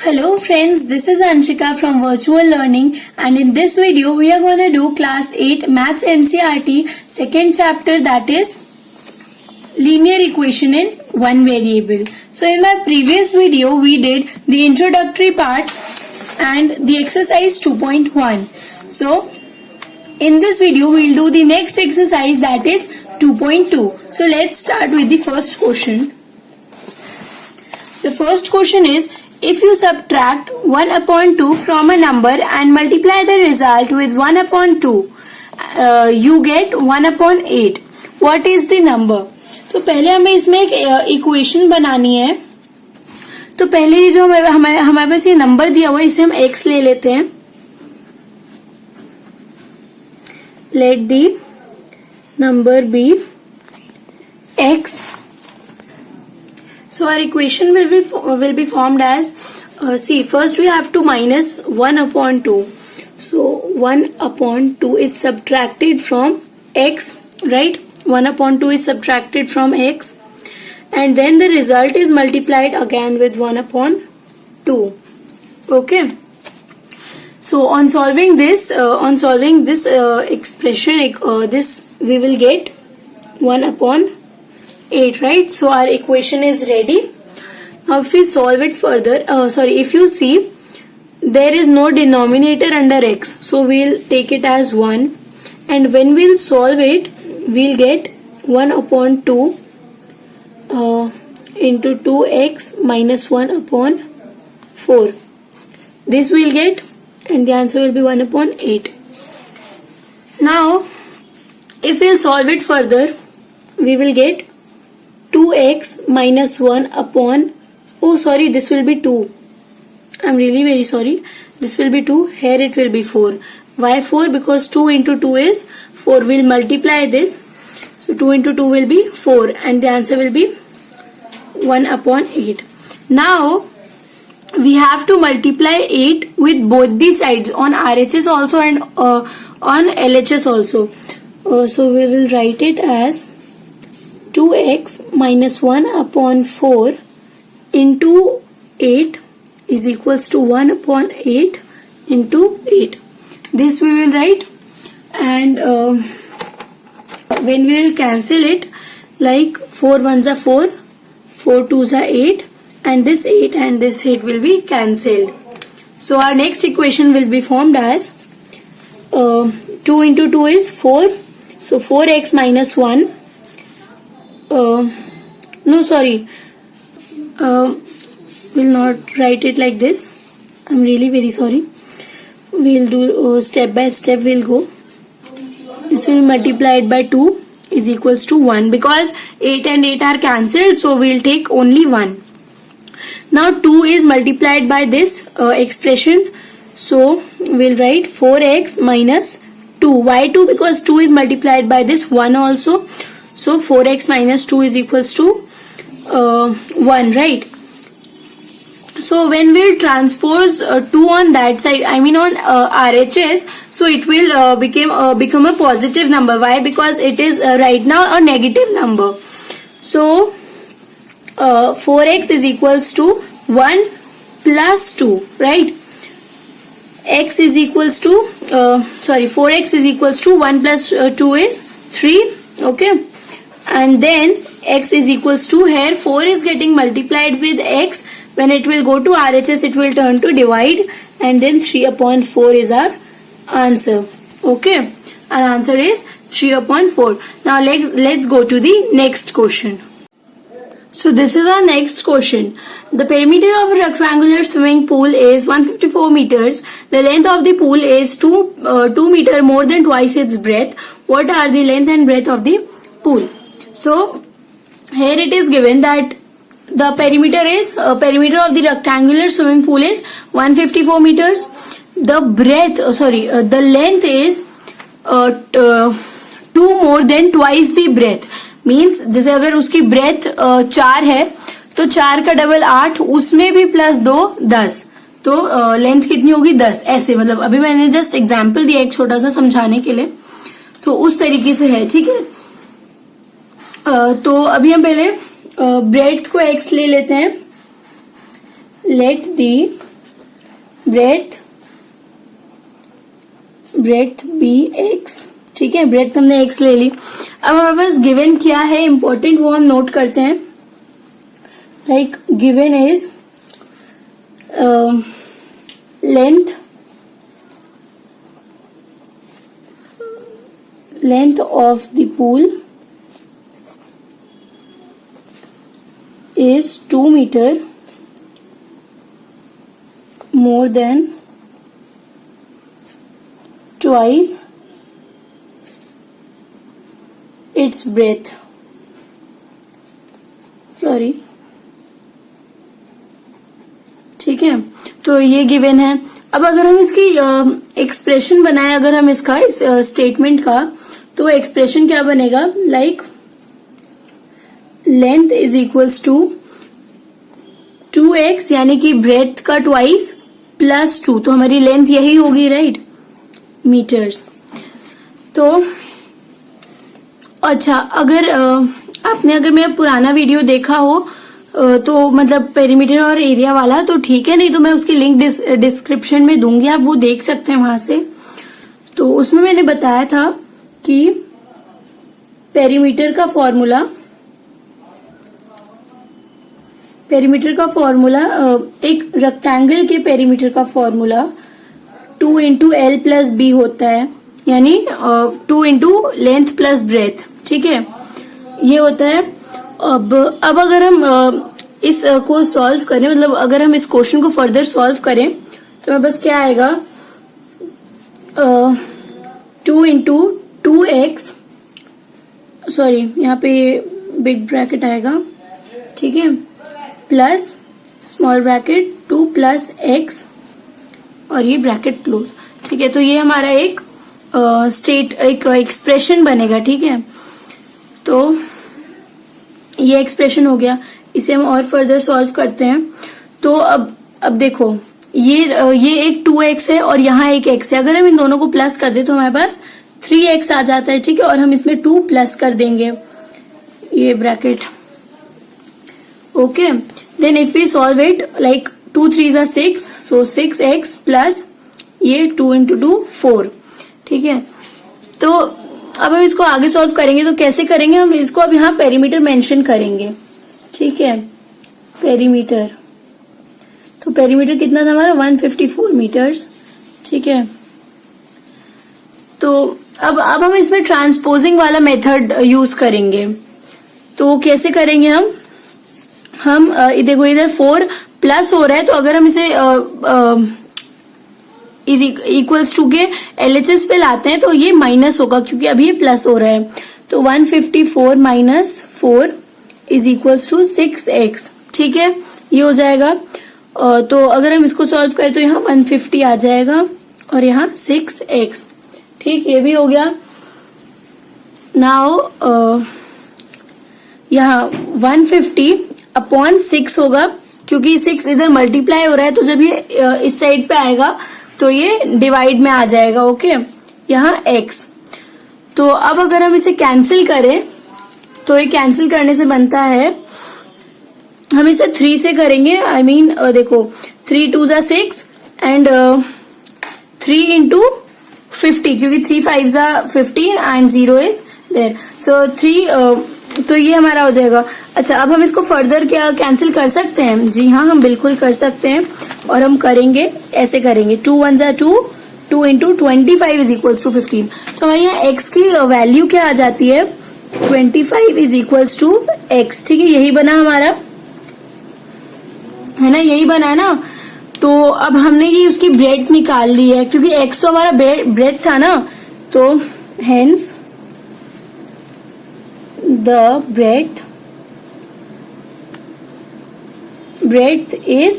Hello friends, this is Anshika from Virtual Learning, and in this video we are going to do class 8 Maths NCERT second chapter, that is linear equation in one variable. So in my previous video we did the introductory part and the exercise 2.1. So in this video we will do the next exercise, that is 2.2. So let's start with the first question. The first question is, if you subtract 1 upon 2 from a number and multiply the result with 1 upon 2, you get 1 upon 8. What is the number? तो पहले हमें इसमें एक equation बनानी है. तो पहले ये जो हमारे पास ये नंबर दिया हुआ है, इसे हम x ले लेते हैं. Let the number be x. So our equation will be formed as see, first we have to minus 1 upon 2. So 1 upon 2 is subtracted from x, right? 1 upon 2 is subtracted from x, and then the result is multiplied again with 1 upon 2. Okay. So on solving this expression, this we will get 1 upon 8, right? So our equation is ready. Now if we solve it further, if you see, there is no denominator under x, so we'll take it as 1, and when we'll solve it, we'll get 1 upon 2 into 2x minus 1 upon 4. This we'll get, and the answer will be 1 upon 8. Now if we'll solve it further, we will get 2x minus 1 upon, this will be 2. I'm really very sorry. This will be 2. Here it will be 4. Why 4? Because 2 into 2 is 4. We'll multiply this. So 2 into 2 will be 4, and the answer will be 1 upon 8. Now we have to multiply 8 with both the sides, on RHS also and on LHS also. So we will write it as 2x minus 1 upon 4 into 8 is equals to 1 upon 8 into 8. This we will write, and when we will cancel it, like 4 ones are 4, 4 twos are 8, and this 8 and this 8 will be cancelled. So our next equation will be formed as 2 into 2 is 4, so 4x minus 1. We'll not write it like this. I'm really very sorry. We'll do step by step. We'll go. This will be multiplied by 2 is equals to 1, because 8 and 8 are cancelled, so we'll take only 1. Now 2 is multiplied by this expression, so we'll write 4x minus 2. Why 2? Because 2 is multiplied by this 1 also. So 4x minus 2 is equals to 1, right? So when we'll transpose 2 on that side, I mean on RHS, so it will become a positive number. Why? Because it is right now a negative number. So 4x is equals to 1 plus 2, right? X is equals to 4x is equals to 1 plus 2 is 3, okay? And then x is equals to, here 4 is getting multiplied with x. When it will go to RHS, it will turn to divide, and then 3 upon 4 is our answer. Okay, our answer is 3 upon 4. Now let's go to the next question. So this is our next question. The perimeter of a rectangular swimming pool is 154 meters. The length of the pool is 2 meter, more than twice its breadth. What are the length and breadth of the pool? So here it is given that the perimeter of the rectangular swimming pool is 154 meters. The the length is 2 more than twice the breadth. Means जैसे अगर उसकी breadth 4 है, तो 4 का double 8, उसमें भी plus 2 10, तो length कितनी होगी 10. ऐसे मतलब अभी मैंने जस्ट एग्जाम्पल दिया एक छोटा सा समझाने के लिए, तो उस तरीके से है. ठीक है. तो अभी हम पहले ब्रेड्थ को x ले लेते हैं. Let the breadth be x, ठीक है, ब्रेथ हमने एक्स ले ली। अब हमारे पास गिवन क्या है इंपॉर्टेंट, वो हम नोट करते हैं। Like given is length of the pool is 2 meter more than twice its breadth, sorry, ठीक है। तो ये गिवन है। अब अगर हम इसकी एक्सप्रेशन बनाए, अगर हम इसका इस स्टेटमेंट का, तो एक्सप्रेशन क्या बनेगा, like length is equals to 2x यानी कि ब्रेथ का ट्वाइस प्लस 2, तो हमारी लेंथ यही होगी, राइट, मीटर्स। तो अच्छा, अगर आपने अगर मेरा पुराना वीडियो देखा हो तो मतलब पेरीमीटर और एरिया वाला, तो ठीक है, नहीं तो मैं उसकी लिंक डिस्क्रिप्शन में दूंगी, आप वो देख सकते हैं वहां से। तो उसमें मैंने बताया था कि पेरीमीटर का फॉर्मूला एक रेक्टेंगल के पेरीमीटर का formula 2 into L plus B होता है, यानी 2 इंटू लेंथ प्लस ब्रेथ, ठीक है, ये होता है। अब अगर हम इस को सॉल्व करें, मतलब अगर हम इस क्वेश्चन को फर्दर सॉल्व करें, तो हमें बस क्या आएगा, 2 इंटू 2x, सॉरी यहाँ पे बिग ब्रैकेट आएगा, ठीक है, plus small bracket 2 plus x और ये ब्रैकेट क्लोज, ठीक है। तो ये हमारा एक एक एक्सप्रेशन बनेगा, ठीक है। तो ये एक्सप्रेशन हो गया, इसे हम और फर्दर सॉल्व करते हैं। तो अब देखो, ये एक 2x है और यहाँ एक x है, अगर हम इन दोनों को प्लस कर दे तो हमारे पास 3x आ जाता है, ठीक है, और हम इसमें 2 प्लस कर देंगे, ये bracket, okay. Then if we solve it, like 2 3 are 6, so 6x plus ये 2 इंटू 2 4, ठीक है। तो अब हम इसको आगे सॉल्व करेंगे, तो कैसे करेंगे, हम इसको अब यहाँ पेरीमीटर मेंशन करेंगे, ठीक है, पेरीमीटर। तो पेरीमीटर कितना था हमारा, 154 मीटर्स, ठीक है। तो अब हम इसमें ट्रांसपोजिंग वाला मेथड यूज करेंगे। तो कैसे करेंगे हम देखो, इधर 4 प्लस हो रहा है, तो अगर हम इसे इज इक्वल्स टू के LHS पे लाते हैं तो ये माइनस होगा, क्योंकि अभी ये प्लस हो रहा है। तो 154 minus 4 is equals to 6x, ठीक है, ये हो जाएगा। तो अगर हम इसको सॉल्व करें तो यहाँ 150 आ जाएगा और यहाँ 6x, ठीक, ये भी हो गया। नाउ यहाँ 150 अपॉन 6 होगा, क्योंकि 6 इधर मल्टीप्लाई हो रहा है, तो जब ये इस साइड पे आएगा तो ये डिवाइड में आ जाएगा, ओके, यहाँ x। तो अब अगर हम इसे कैंसिल करें, तो ये कैंसिल करने से बनता है, हम इसे 3 से करेंगे, आई मीन देखो 3 2 are 6 एंड 3 इंटू 50, क्योंकि 3 5 are 15 एंड 0 इज देयर, सो 3, तो ये हमारा हो जाएगा। अच्छा, अब हम इसको फर्दर क्या कैंसिल कर सकते हैं, जी हाँ, हम बिल्कुल कर सकते हैं, और हम करेंगे, ऐसे करेंगे, 2 1 are 2, 2 into 25 is equals to 15। तो हमारे यहाँ x की वैल्यू क्या आ जाती है, 25 इज इक्वल्स टू x, ठीक है, यही बना हमारा, है ना, यही बना है ना। तो अब हमने ये उसकी ब्रेथ निकाल ली है, क्योंकि x तो हमारा ब्रेथ था ना, तो hence the breadth is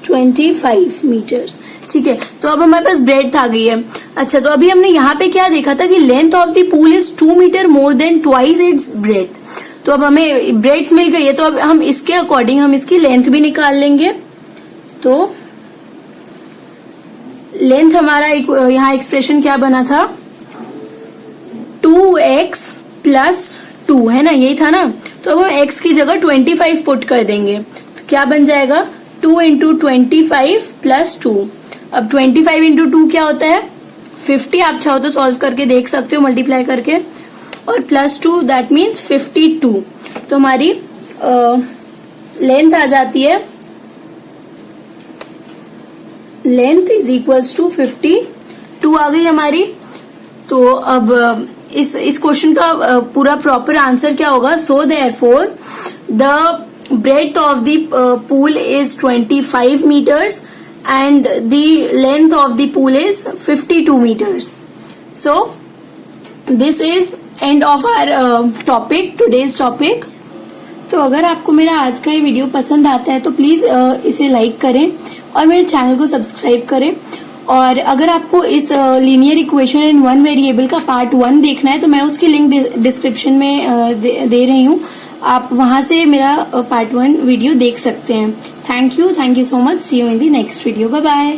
25 metres, ठीक है। तो अब हमारे पास ब्रेथ आ गई है। अच्छा, तो अभी हमने यहाँ पे क्या देखा था कि length of the pool is 2 metre more than twice its breadth. तो अब हमें ब्रेथ मिल गई है, तो अब हम इसके अकॉर्डिंग हम इसकी लेंथ भी निकाल लेंगे। तो लेंथ हमारा यहाँ एक्सप्रेशन क्या बना था, 2x प्लस 2, है ना, यही था ना। तो अब हम x की जगह 25 पुट कर देंगे, तो क्या बन जाएगा, 2 इंटू 25 प्लस 2, अब 25 इंटू 2 क्या होता है 50, आप चाहो तो सॉल्व करके देख सकते हो मल्टीप्लाई करके, और +2 दैट मीन्स 52। तो हमारी लेंथ आ जाती है, लेंथ इज इक्वल्स टू 52 आ गई हमारी। तो अब इस क्वेश्चन का पूरा प्रॉपर आंसर क्या होगा, so therefore the breadth of the pool is 25 meters and the length of the pool is 52 meters. So this is end of our topic, today's topic. तो अगर आपको मेरा आज का ये वीडियो पसंद आता है तो प्लीज इसे लाइक करें और मेरे चैनल को सब्सक्राइब करें। और अगर आपको इस linear equation in one variable का पार्ट 1 देखना है तो मैं उसकी लिंक डिस्क्रिप्शन में दे रही हूँ, आप वहां से मेरा पार्ट 1 वीडियो देख सकते हैं। Thank you so much, see you in the next video, bye bye.